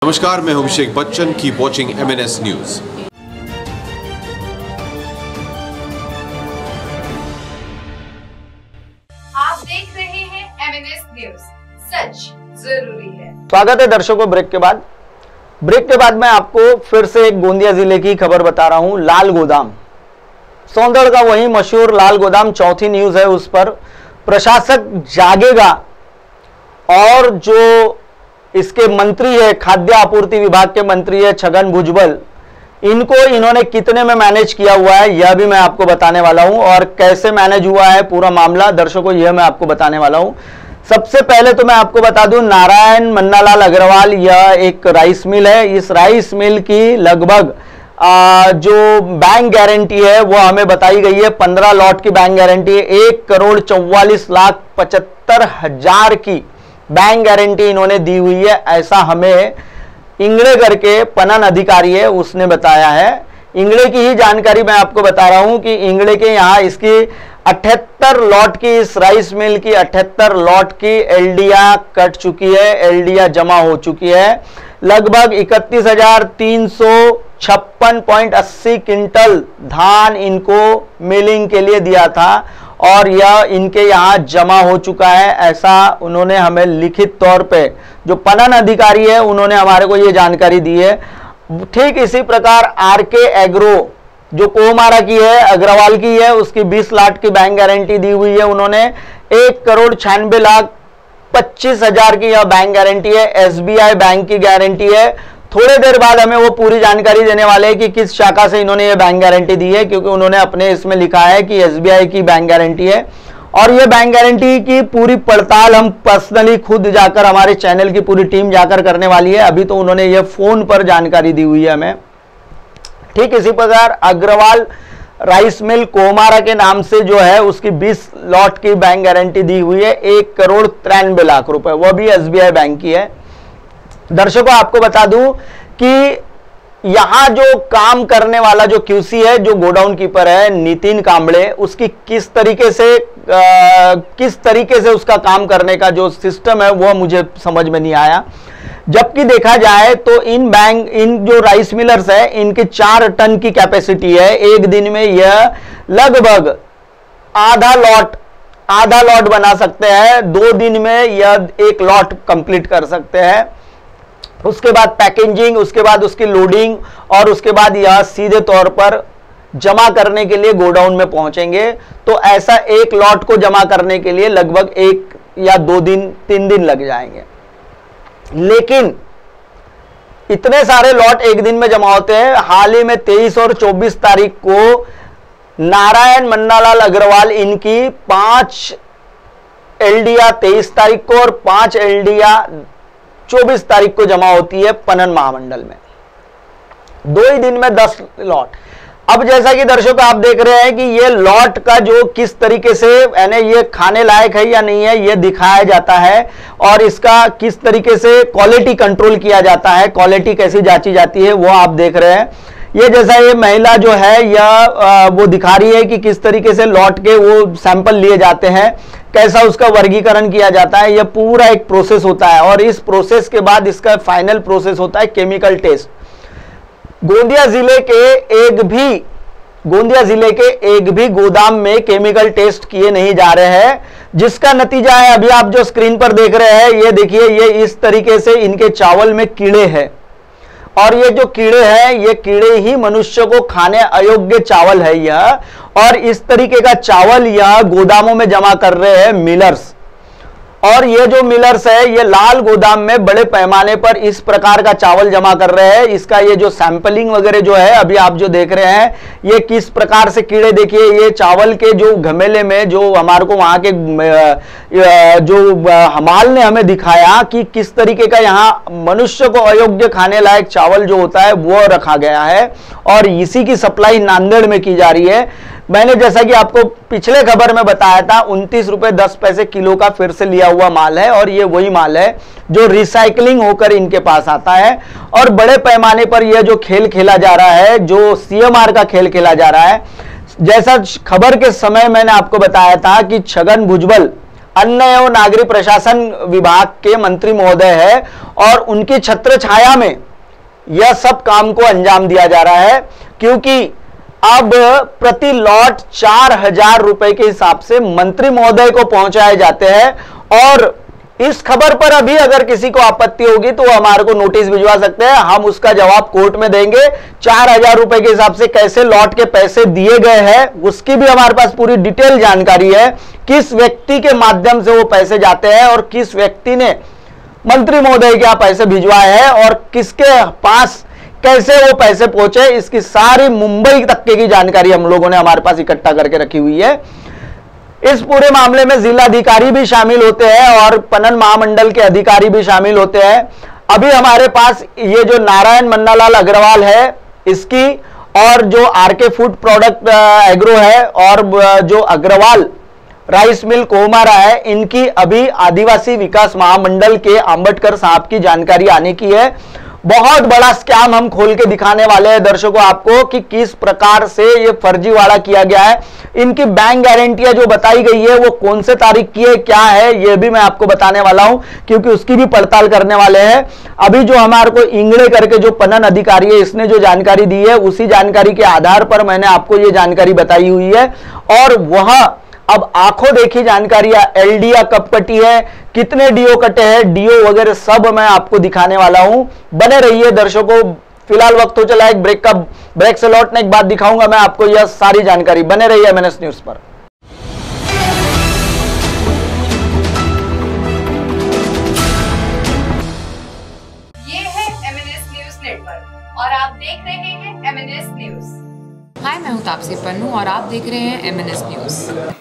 नमस्कार, मैं हूं Abhishek Bachchan. Keep watching MNS news. आप देख रहे हैं MNS न्यूज, सच जरूरी है। स्वागत है दर्शकों। ब्रेक के बाद मैं आपको फिर से एक गोंदिया जिले की खबर बता रहा हूं। लाल गोदाम, सौंदड़ का वही मशहूर लाल गोदाम, चौथी न्यूज है उस पर। प्रशासक जागेगा और जो इसके मंत्री है, खाद्य आपूर्ति विभाग के मंत्री है छगन भुजबल, इन्होंने कितने में मैनेज किया हुआ है यह भी मैं आपको बताने वाला हूं, और कैसे मैनेज हुआ है पूरा मामला दर्शकों यह मैं आपको बताने वाला हूं। सबसे पहले तो मैं आपको बता दूं, नारायण मन्नालाल अग्रवाल यह एक राइस मिल है। इस राइस मिल की लगभग जो बैंक गारंटी है वो हमें बताई गई है। 15 लॉट की बैंक गारंटी है। 1,44,75,000 की बैंक गारंटी इन्होंने दी हुई है, ऐसा हमें इंगड़ेगर के पणन अधिकारी है उसने बताया है। इंगड़े की ही जानकारी मैं आपको बता रहा हूं कि इंगड़े के यहाँ इसकी 78 लॉट की, इस राइस मिल की 78 लॉट की एलडीआ कट चुकी है, एलडीआ जमा हो चुकी है। लगभग 31,356.80 क्विंटल धान इनको मिलिंग के लिए दिया था और यह इनके यहाँ जमा हो चुका है, ऐसा उन्होंने हमें लिखित तौर पे, जो पणन अधिकारी है उन्होंने हमारे को ये जानकारी दी है। ठीक इसी प्रकार आरके एग्रो जो कोमारा की है, अग्रवाल की है, उसकी 20 लाख की बैंक गारंटी दी हुई है उन्होंने। 1,96,25,000 की यह बैंक गारंटी है, SBI बैंक की गारंटी है। थोड़ी देर बाद हमें वो पूरी जानकारी देने वाले हैं कि किस शाखा से इन्होंने ये बैंक गारंटी दी है, क्योंकि उन्होंने अपने इसमें लिखा है कि SBI की बैंक गारंटी है। और ये बैंक गारंटी की पूरी पड़ताल हम पर्सनली खुद जाकर, हमारे चैनल की पूरी टीम जाकर करने वाली है। अभी तो उन्होंने ये फोन पर जानकारी दी हुई है हमें। ठीक इसी प्रकार अग्रवाल राइस मिल कोमारा के नाम से जो है उसकी 20 लॉट की बैंक गारंटी दी हुई है, 1,93,00,000 रुपए, वह भी SBI बैंक की है। दर्शकों आपको बता दूं कि यहां जो काम करने वाला जो QC है, जो गोडाउन कीपर है नितिन कांबळे, उसकी किस तरीके से उसका काम करने का जो सिस्टम है वो मुझे समझ में नहीं आया। जबकि देखा जाए तो इन जो राइस मिलर्स है इनकी 4 टन की कैपेसिटी है। एक दिन में यह लगभग आधा लॉट बना सकते हैं। 2 दिन में यह 1 लॉट कंप्लीट कर सकते हैं। उसके बाद पैकेजिंग, उसके बाद उसकी लोडिंग, और उसके बाद यह सीधे तौर पर जमा करने के लिए गोडाउन में पहुंचेंगे। तो ऐसा 1 लॉट को जमा करने के लिए लगभग 1 या 2 दिन 3 दिन लग जाएंगे। लेकिन इतने सारे लॉट एक दिन में जमा होते हैं। हाल ही में 23 और 24 तारीख को नारायण मन्नालाल अग्रवाल इनकी 5 एलडीआ 23 तारीख को और 5 एलडीआ 24 तारीख को जमा होती है पणन महामंडल में। 2 ही दिन में 10 लॉट। अब जैसा कि दर्शकों आप देख रहे हैं कि ये लॉट का जो किस तरीके से, यानी ये खाने लायक है या नहीं है, ये दिखाया जाता है, और इसका किस तरीके से क्वालिटी कंट्रोल किया जाता है, क्वालिटी कैसी जांची जाती है वो आप देख रहे हैं। ये जैसा ये महिला जो है यह वो दिखा रही है कि किस तरीके से लॉट के वो सैंपल लिए जाते हैं, कैसा उसका वर्गीकरण किया जाता है। यह पूरा एक प्रोसेस होता है, और इस प्रोसेस के बाद इसका फाइनल प्रोसेस होता है केमिकल टेस्ट। गोंदिया जिले के एक भी गोदाम में केमिकल टेस्ट किए नहीं जा रहे हैं, जिसका नतीजा है अभी आप जो स्क्रीन पर देख रहे हैं। ये देखिए, ये इस तरीके से इनके चावल में कीड़े हैं, और ये जो कीड़े हैं ये कीड़े ही मनुष्य को खाने अयोग्य चावल है यह। और इस तरीके का चावल यह गोदामों में जमा कर रहे हैं मिलर्स। और ये जो मिलर्स है ये लाल गोदाम में बड़े पैमाने पर इस प्रकार का चावल जमा कर रहे हैं। इसका ये जो सैंपलिंग वगैरह जो है अभी आप जो देख रहे हैं, ये किस प्रकार से कीड़े, देखिए ये चावल के जो घमेले में जो हमारे को वहां के जो हमाल ने हमें दिखाया कि किस तरीके का यहाँ मनुष्य को अयोग्य खाने लायक चावल जो होता है वो रखा गया है, और इसी की सप्लाई नांदेड़ में की जा रही है। मैंने जैसा कि आपको पिछले खबर में बताया था 29 रुपए 10 पैसे किलो का फिर से लिया हुआ माल है, और ये वही माल है जो रिसाइकलिंग होकर इनके पास आता है। और बड़े पैमाने पर यह जो खेल खेला जा रहा है, जो CMR का खेल खेला जा रहा है, जैसा खबर के समय मैंने आपको बताया था कि छगन भुजबल अन्न एवं नागरिक प्रशासन विभाग के मंत्री महोदय है और उनकी छत्र छाया में यह सब काम को अंजाम दिया जा रहा है, क्योंकि अब प्रति लॉट 4,000 रुपए के हिसाब से मंत्री महोदय को पहुंचाए जाते हैं। और इस खबर पर अभी अगर किसी को आपत्ति होगी तो वो हमारे को नोटिस भिजवा सकते हैं, हम उसका जवाब कोर्ट में देंगे। 4,000 रुपए के हिसाब से कैसे लॉट के पैसे दिए गए हैं उसकी भी हमारे पास पूरी डिटेल जानकारी है, किस व्यक्ति के माध्यम से वो पैसे जाते हैं और किस व्यक्ति ने मंत्री महोदय के यहाँ पैसे भिजवाए हैं और किसके पास कैसे वो पैसे पहुंचे, इसकी सारी मुंबई तक की जानकारी हम लोगों ने हमारे पास इकट्ठा करके रखी हुई है। इस पूरे मामले में जिलाधिकारी भी शामिल होते हैं और पणन महामंडल के अधिकारी भी शामिल होते हैं। अभी हमारे पास ये जो नारायण मन्नालाल अग्रवाल है इसकी, और जो आरके फूड प्रोडक्ट एग्रो है और जो अग्रवाल राइस मिल कोहमारा है, इनकी अभी आदिवासी विकास महामंडल के आंबेडकर साहब की जानकारी आने की है। बहुत बड़ा स्कैम हम खोल के दिखाने वाले हैं दर्शकों आपको कि किस प्रकार से ये फर्जीवाड़ा किया गया है। इनकी बैंक गारंटियां जो बताई गई है वो कौन से तारीख की है, क्या है, ये भी मैं आपको बताने वाला हूं, क्योंकि उसकी भी पड़ताल करने वाले हैं। अभी जो हमारे को इंगड़े करके जो पणन अधिकारी है इसने जो जानकारी दी है उसी जानकारी के आधार पर मैंने आपको ये जानकारी बताई हुई है। और वह अब आंखों देखी जानकारियां, एलडीआ कब कटी है, कितने डीओ कटे हैं, डीओ वगैरह सब मैं आपको दिखाने वाला हूं। बने रहिए दर्शकों। फिलहाल वक्त हो चला एक ब्रेक का, ब्रेक से लौटने के बाद दिखाऊंगा मैं आपको यह सारी जानकारी। बने रहिए एमएनएस न्यूज पर। ये है एमएनएस न्यूज नेटवर्क और आप देख रहे हैं एमएनएस न्यूज। हाय, मैं हूँ तापसी पन्नू और आप देख रहे हैं एमएनएस न्यूज।